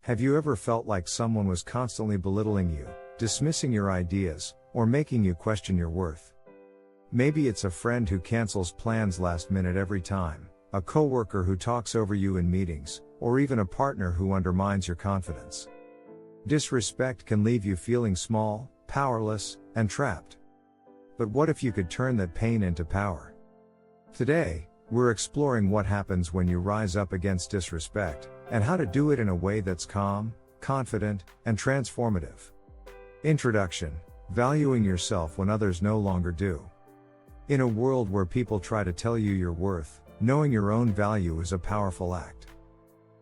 Have you ever felt like someone was constantly belittling you, dismissing your ideas, or making you question your worth? Maybe it's a friend who cancels plans last minute every time, a coworker who talks over you in meetings, or even a partner who undermines your confidence. Disrespect can leave you feeling small, powerless, and trapped. But what if you could turn that pain into power? Today, we're exploring what happens when you rise up against disrespect, and how to do it in a way that's calm, confident, and transformative. Introduction: valuing yourself when others no longer do. In a world where people try to tell you your worth, knowing your own value is a powerful act.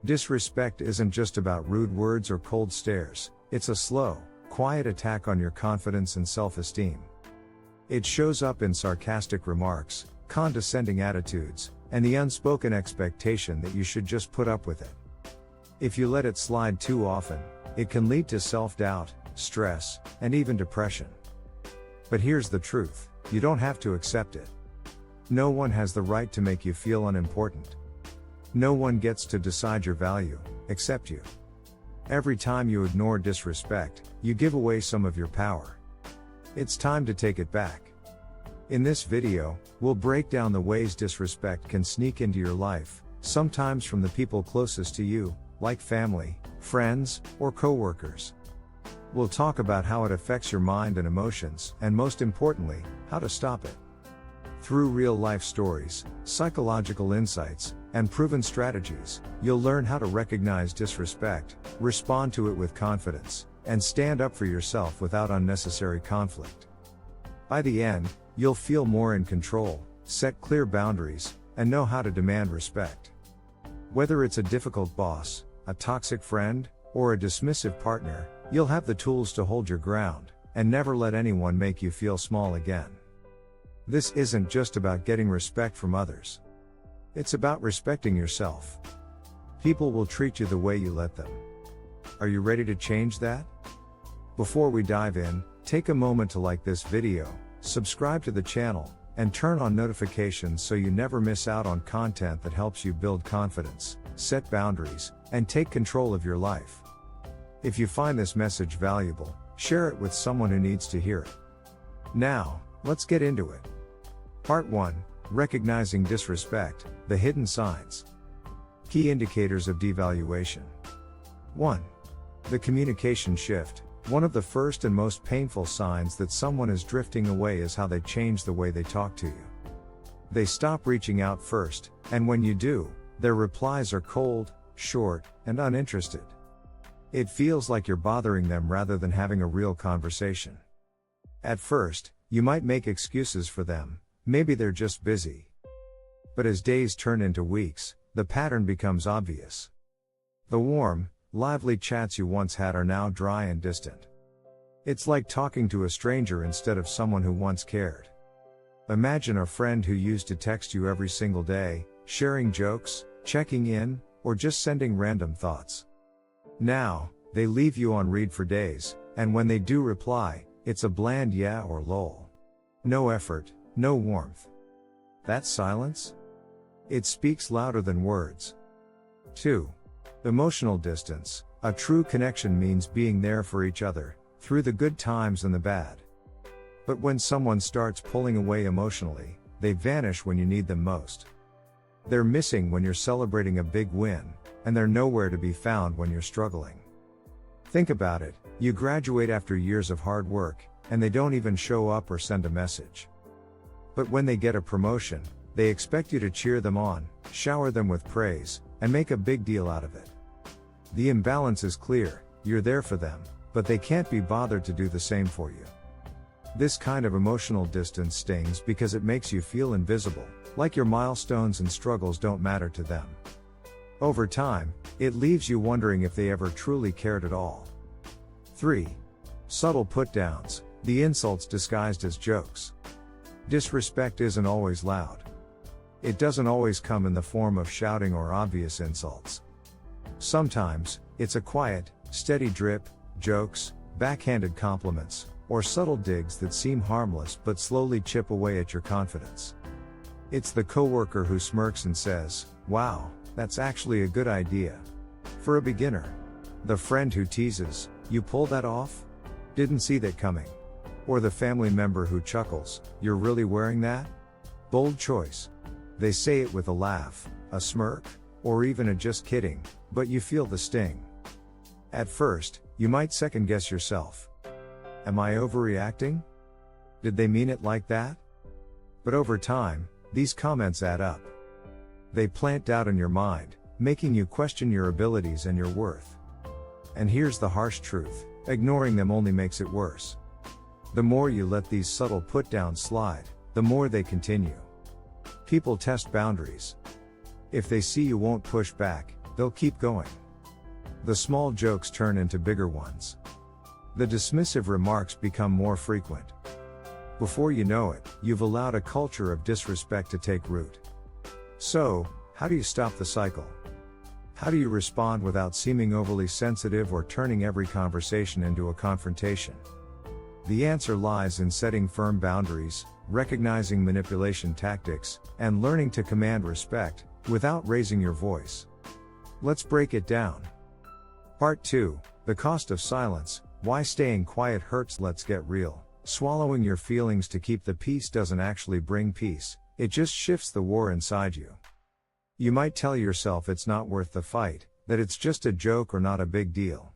Disrespect isn't just about rude words or cold stares, it's a slow, quiet attack on your confidence and self-esteem. It shows up in sarcastic remarks, condescending attitudes, and the unspoken expectation that you should just put up with it. If you let it slide too often, it can lead to self-doubt, stress, and even depression. But here's the truth: you don't have to accept it. No one has the right to make you feel unimportant. No one gets to decide your value, except you. Every time you ignore disrespect, you give away some of your power. It's time to take it back. In this video, we'll break down the ways disrespect can sneak into your life, sometimes from the people closest to you, like family, friends, or coworkers. We'll talk about how it affects your mind and emotions, and most importantly, how to stop it. Through real-life stories, psychological insights, and proven strategies, you'll learn how to recognize disrespect, respond to it with confidence, and stand up for yourself without unnecessary conflict. By the end, you'll feel more in control, set clear boundaries, and know how to demand respect. Whether it's a difficult boss, a toxic friend, or a dismissive partner, you'll have the tools to hold your ground, and never let anyone make you feel small again. This isn't just about getting respect from others. It's about respecting yourself. People will treat you the way you let them. Are you ready to change that? Before we dive in, take a moment to like this video, subscribe to the channel, and turn on notifications so you never miss out on content that helps you build confidence, set boundaries, and take control of your life. If you find this message valuable, share it with someone who needs to hear it. Now, let's get into it. Part 1: Recognizing disrespect, the hidden signs. Key indicators of devaluation. 1. The communication shift. One of the first and most painful signs that someone is drifting away is how they change the way they talk to you. They stop reaching out first, and when you do, their replies are cold, short, and uninterested. It feels like you're bothering them rather than having a real conversation. At first, you might make excuses for them, maybe they're just busy. But as days turn into weeks, the pattern becomes obvious. The warm, lively chats you once had are now dry and distant. It's like talking to a stranger instead of someone who once cared. Imagine a friend who used to text you every single day, sharing jokes, checking in, or just sending random thoughts. Now, they leave you on read for days, and when they do reply, it's a bland yeah or lol. No effort, no warmth. That silence? It speaks louder than words. 2. Emotional distance. A true connection means being there for each other, through the good times and the bad. But when someone starts pulling away emotionally, they vanish when you need them most. They're missing when you're celebrating a big win, and they're nowhere to be found when you're struggling. Think about it: you graduate after years of hard work, and they don't even show up or send a message. But when they get a promotion, they expect you to cheer them on, shower them with praise, and make a big deal out of it. The imbalance is clear: you're there for them, but they can't be bothered to do the same for you. This kind of emotional distance stings because it makes you feel invisible, like your milestones and struggles don't matter to them. Over time, it leaves you wondering if they ever truly cared at all. 3. Subtle put-downs, the insults disguised as jokes. Disrespect isn't always loud. It doesn't always come in the form of shouting or obvious insults. Sometimes, it's a quiet, steady drip: jokes, backhanded compliments, or subtle digs that seem harmless but slowly chip away at your confidence. It's the coworker who smirks and says, "Wow, that's actually a good idea. For a beginner." The friend who teases, "You pull that off? Didn't see that coming." Or the family member who chuckles, "You're really wearing that?" Bold choice. They say it with a laugh, a smirk, or even a "just kidding," but you feel the sting. At first, you might second guess yourself. Am I overreacting? Did they mean it like that? But over time, these comments add up. They plant doubt in your mind, making you question your abilities and your worth. And here's the harsh truth: ignoring them only makes it worse. The more you let these subtle put-downs slide, the more they continue. People test boundaries. If they see you won't push back, they'll keep going. The small jokes turn into bigger ones. The dismissive remarks become more frequent. Before you know it, you've allowed a culture of disrespect to take root. So, how do you stop the cycle? How do you respond without seeming overly sensitive or turning every conversation into a confrontation? The answer lies in setting firm boundaries, recognizing manipulation tactics, and learning to command respect, without raising your voice. Let's break it down. Part 2, The Cost of Silence, Why Staying Quiet Hurts. Let's get real. Swallowing your feelings to keep the peace doesn't actually bring peace, it just shifts the war inside you. You might tell yourself it's not worth the fight, that it's just a joke or not a big deal.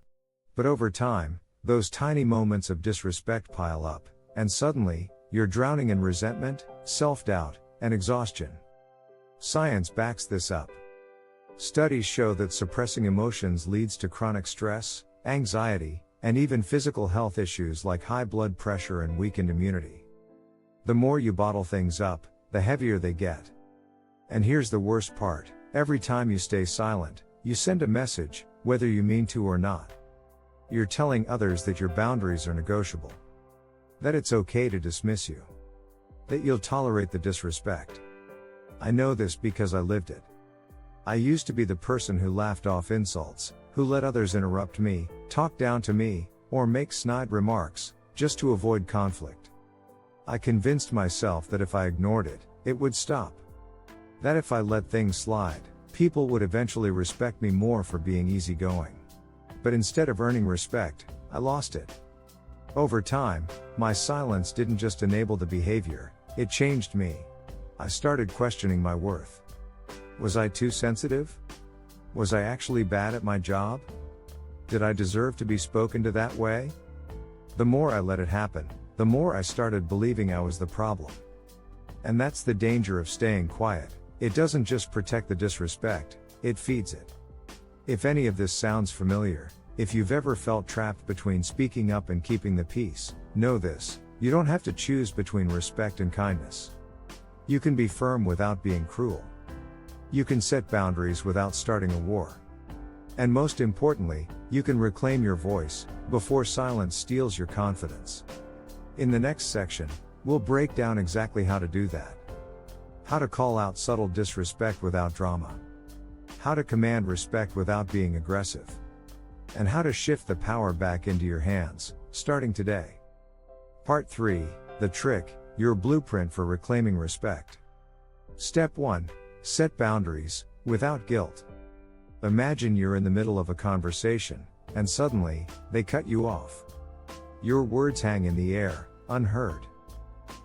But over time, those tiny moments of disrespect pile up, and suddenly, you're drowning in resentment, self-doubt, and exhaustion. Science backs this up. Studies show that suppressing emotions leads to chronic stress, anxiety, and even physical health issues like high blood pressure and weakened immunity. The more you bottle things up, the heavier they get. And here's the worst part: every time you stay silent, you send a message, whether you mean to or not. You're telling others that your boundaries are negotiable. That it's okay to dismiss you. That you'll tolerate the disrespect. I know this because I lived it. I used to be the person who laughed off insults, who let others interrupt me, talk down to me, or make snide remarks, just to avoid conflict. I convinced myself that if I ignored it, it would stop. That if I let things slide, people would eventually respect me more for being easygoing. But instead of earning respect, I lost it. Over time, my silence didn't just enable the behavior, it changed me. I started questioning my worth. Was I too sensitive? Was I actually bad at my job? Did I deserve to be spoken to that way? The more I let it happen, the more I started believing I was the problem. And that's the danger of staying quiet. It doesn't just protect the disrespect, it feeds it. If any of this sounds familiar, if you've ever felt trapped between speaking up and keeping the peace, know this: you don't have to choose between respect and kindness. You can be firm without being cruel. You can set boundaries without starting a war. And most importantly, you can reclaim your voice, before silence steals your confidence. In the next section, we'll break down exactly how to do that. How to call out subtle disrespect without drama. How to command respect without being aggressive. And how to shift the power back into your hands, starting today. Part 3, The Trick, Your Blueprint for Reclaiming Respect. Step 1. Set boundaries, without guilt. Imagine you're in the middle of a conversation, and suddenly, they cut you off. Your words hang in the air, unheard.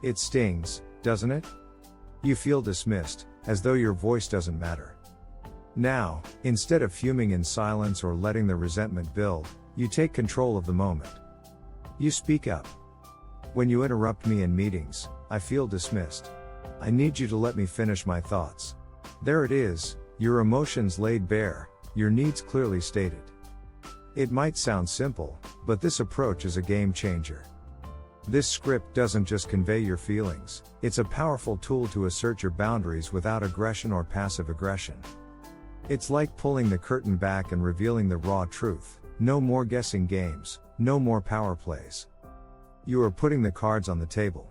It stings, doesn't it? You feel dismissed, as though your voice doesn't matter. Now, instead of fuming in silence or letting the resentment build, you take control of the moment. You speak up. When you interrupt me in meetings, I feel dismissed. I need you to let me finish my thoughts. There it is, your emotions laid bare, your needs clearly stated. It might sound simple, but this approach is a game changer. This script doesn't just convey your feelings, it's a powerful tool to assert your boundaries without aggression or passive aggression. It's like pulling the curtain back and revealing the raw truth. No more guessing games, no more power plays. You are putting the cards on the table.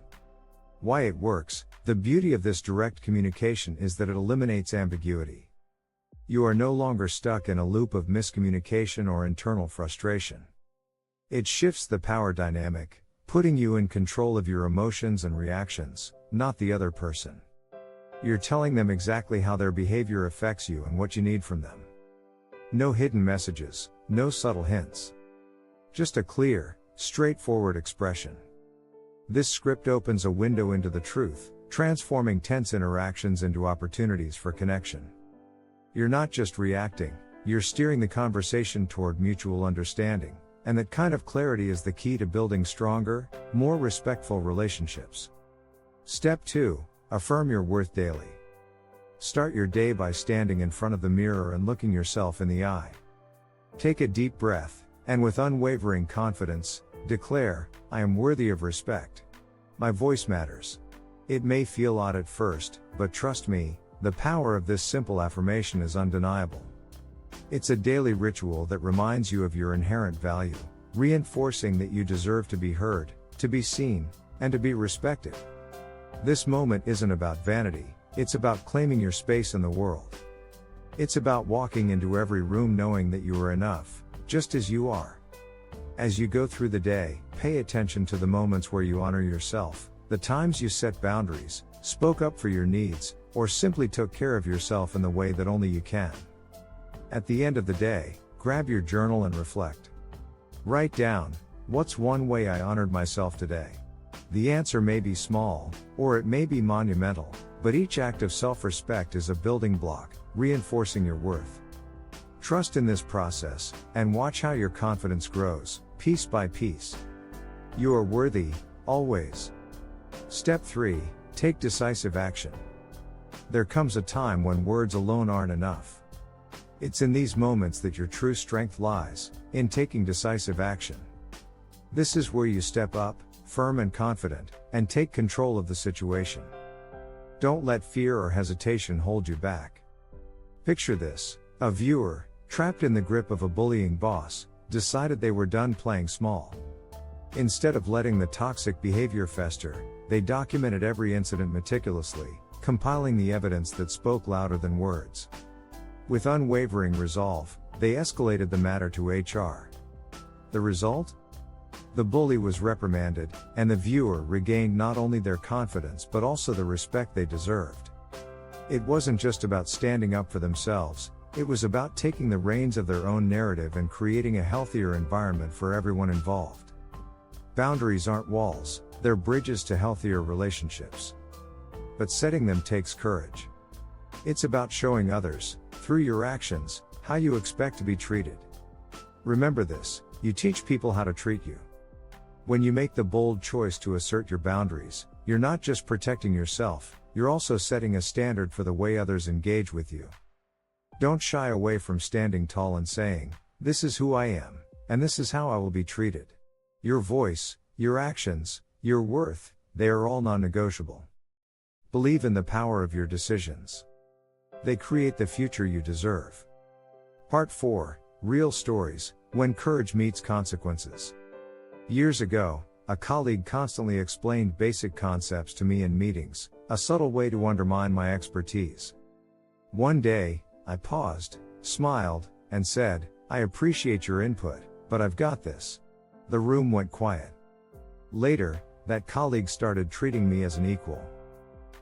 Why it works: the beauty of this direct communication is that it eliminates ambiguity. You are no longer stuck in a loop of miscommunication or internal frustration. It shifts the power dynamic, putting you in control of your emotions and reactions, not the other person. You're telling them exactly how their behavior affects you and what you need from them. No hidden messages, no subtle hints. Just a clear, straightforward expression. This script opens a window into the truth, transforming tense interactions into opportunities for connection. You're not just reacting, you're steering the conversation toward mutual understanding, and that kind of clarity is the key to building stronger, more respectful relationships. Step 2. Affirm your worth daily. Start your day by standing in front of the mirror and looking yourself in the eye. Take a deep breath, and with unwavering confidence, declare, "I am worthy of respect. My voice matters." It may feel odd at first, but trust me, the power of this simple affirmation is undeniable. It's a daily ritual that reminds you of your inherent value, reinforcing that you deserve to be heard, to be seen, and to be respected. This moment isn't about vanity, it's about claiming your space in the world. It's about walking into every room knowing that you are enough, just as you are. As you go through the day, pay attention to the moments where you honor yourself, the times you set boundaries, spoke up for your needs, or simply took care of yourself in the way that only you can. At the end of the day, grab your journal and reflect. Write down, what's one way I honored myself today? The answer may be small, or it may be monumental, but each act of self-respect is a building block, reinforcing your worth. Trust in this process, and watch how your confidence grows, piece by piece. You are worthy, always. Step 3. Take decisive action. There comes a time when words alone aren't enough. It's in these moments that your true strength lies, in taking decisive action. This is where you step up, firm and confident, and take control of the situation. Don't let fear or hesitation hold you back. Picture this: a viewer, trapped in the grip of a bullying boss, decided they were done playing small. Instead of letting the toxic behavior fester, they documented every incident meticulously, compiling the evidence that spoke louder than words. With unwavering resolve, they escalated the matter to HR. The result? The bully was reprimanded, and the viewer regained not only their confidence but also the respect they deserved. It wasn't just about standing up for themselves, it was about taking the reins of their own narrative and creating a healthier environment for everyone involved. Boundaries aren't walls, they're bridges to healthier relationships. But setting them takes courage. It's about showing others, through your actions, how you expect to be treated. Remember this: you teach people how to treat you. When you make the bold choice to assert your boundaries, you're not just protecting yourself, you're also setting a standard for the way others engage with you. Don't shy away from standing tall and saying, "This is who I am, and this is how I will be treated." Your voice, your actions, your worth, they are all non-negotiable. Believe in the power of your decisions. They create the future you deserve. Part 4. Real stories, when courage meets consequences. Years ago, a colleague constantly explained basic concepts to me in meetings, a subtle way to undermine my expertise. One day, I paused, smiled, and said, "I appreciate your input, but I've got this." The room went quiet. Later, that colleague started treating me as an equal.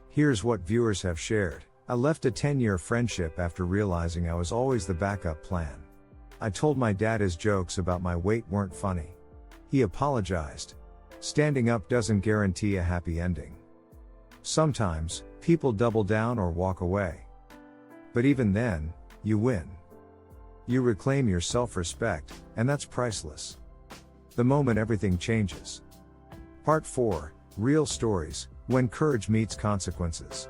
Here's what viewers have shared: I left a 10-year friendship after realizing I was always the backup plan. I told my dad his jokes about my weight weren't funny. He apologized. Standing up doesn't guarantee a happy ending. Sometimes, people double down or walk away. But even then, you win. You reclaim your self-respect, and that's priceless. The moment everything changes. Part 4. Real stories, when courage meets consequences.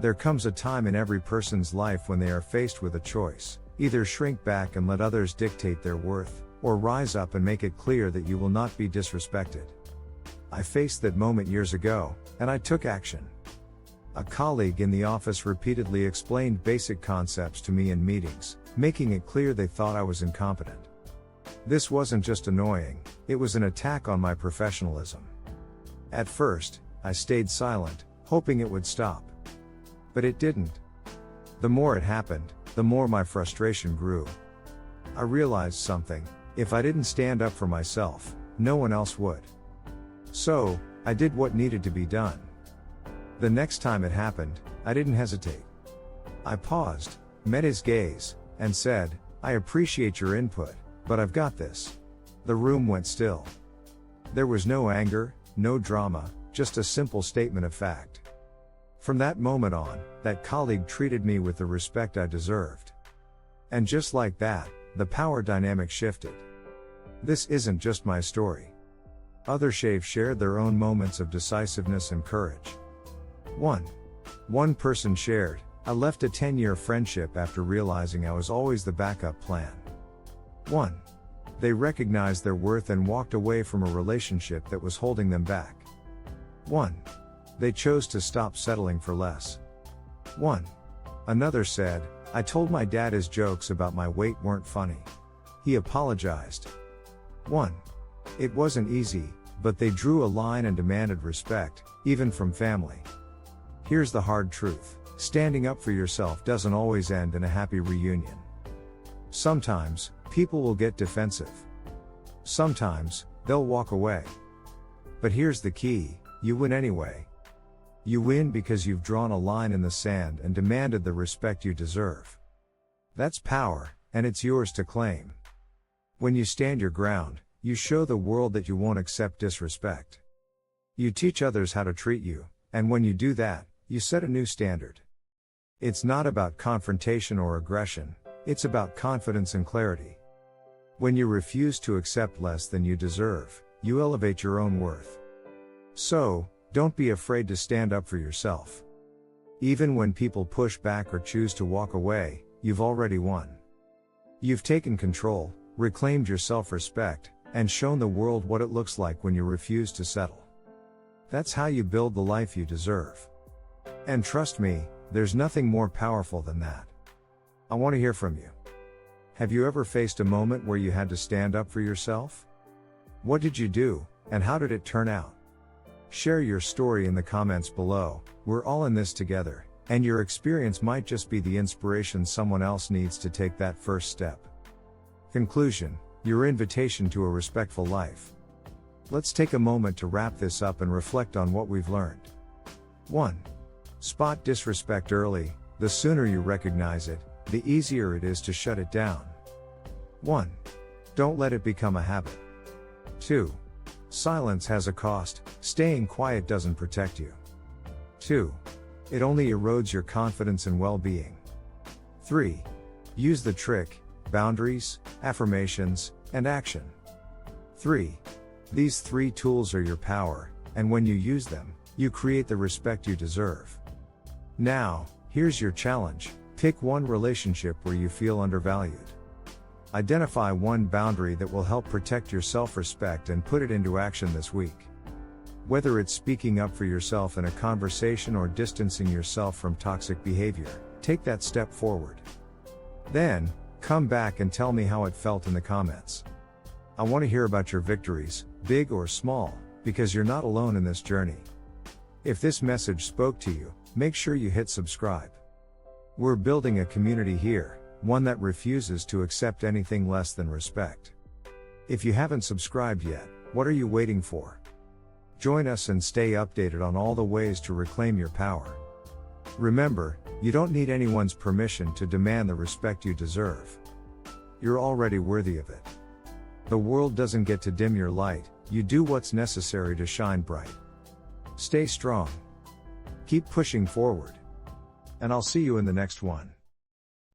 There comes a time in every person's life when they are faced with a choice: either shrink back and let others dictate their worth, or rise up and make it clear that you will not be disrespected. I faced that moment years ago, and I took action. A colleague in the office repeatedly explained basic concepts to me in meetings, making it clear they thought I was incompetent. This wasn't just annoying, it was an attack on my professionalism. At first, I stayed silent, hoping it would stop. But it didn't. The more it happened, the more my frustration grew. I realized something: if I didn't stand up for myself, no one else would. So, I did what needed to be done. The next time it happened, I didn't hesitate. I paused, met his gaze, and said, "I appreciate your input, but I've got this." The room went still. There was no anger, no drama, just a simple statement of fact. From that moment on, that colleague treated me with the respect I deserved. And just like that, the power dynamic shifted. This isn't just my story. Others have shared their own moments of decisiveness and courage. 1. One person shared, "I left a 10-year friendship after realizing I was always the backup plan." 1. They recognized their worth and walked away from a relationship that was holding them back. 1. They chose to stop settling for less. 1. Another said, "I told my dad his jokes about my weight weren't funny. He apologized." 1. It wasn't easy, but they drew a line and demanded respect, even from family. Here's the hard truth: standing up for yourself doesn't always end in a happy reunion. Sometimes, people will get defensive. Sometimes, they'll walk away. But here's the key: you win anyway. You win because you've drawn a line in the sand and demanded the respect you deserve. That's power, and it's yours to claim. When you stand your ground, you show the world that you won't accept disrespect. You teach others how to treat you, and when you do that, you set a new standard. It's not about confrontation or aggression, it's about confidence and clarity. When you refuse to accept less than you deserve, you elevate your own worth. So, don't be afraid to stand up for yourself. Even when people push back or choose to walk away, you've already won. You've taken control, reclaimed your self-respect, and shown the world what it looks like when you refuse to settle. That's how you build the life you deserve. And trust me, there's nothing more powerful than that. I want to hear from you. Have you ever faced a moment where you had to stand up for yourself? What did you do, and how did it turn out? Share your story in the comments below. We're all in this together, and your experience might just be the inspiration someone else needs to take that first step. Conclusion: your invitation to a respectful life. Let's take a moment to wrap this up and reflect on what we've learned. 1. Spot disrespect early. The sooner you recognize it, the easier it is to shut it down. 1. Don't let it become a habit. 2. Silence has a cost. Staying quiet doesn't protect you. 2. It only erodes your confidence and well-being. 3. Use the trick: boundaries, affirmations, and action. 3. These 3 tools are your power, and when you use them, you create the respect you deserve. Now, here's your challenge: pick one relationship where you feel undervalued. Identify one boundary that will help protect your self-respect and put it into action this week. Whether it's speaking up for yourself in a conversation or distancing yourself from toxic behavior, take that step forward. Then, come back and tell me how it felt in the comments. I want to hear about your victories, big or small, because you're not alone in this journey. If this message spoke to you, make sure you hit subscribe. We're building a community here, one that refuses to accept anything less than respect. If you haven't subscribed yet, what are you waiting for? Join us and stay updated on all the ways to reclaim your power. Remember, you don't need anyone's permission to demand the respect you deserve. You're already worthy of it. The world doesn't get to dim your light, you do what's necessary to shine bright. Stay strong. Keep pushing forward. And I'll see you in the next one.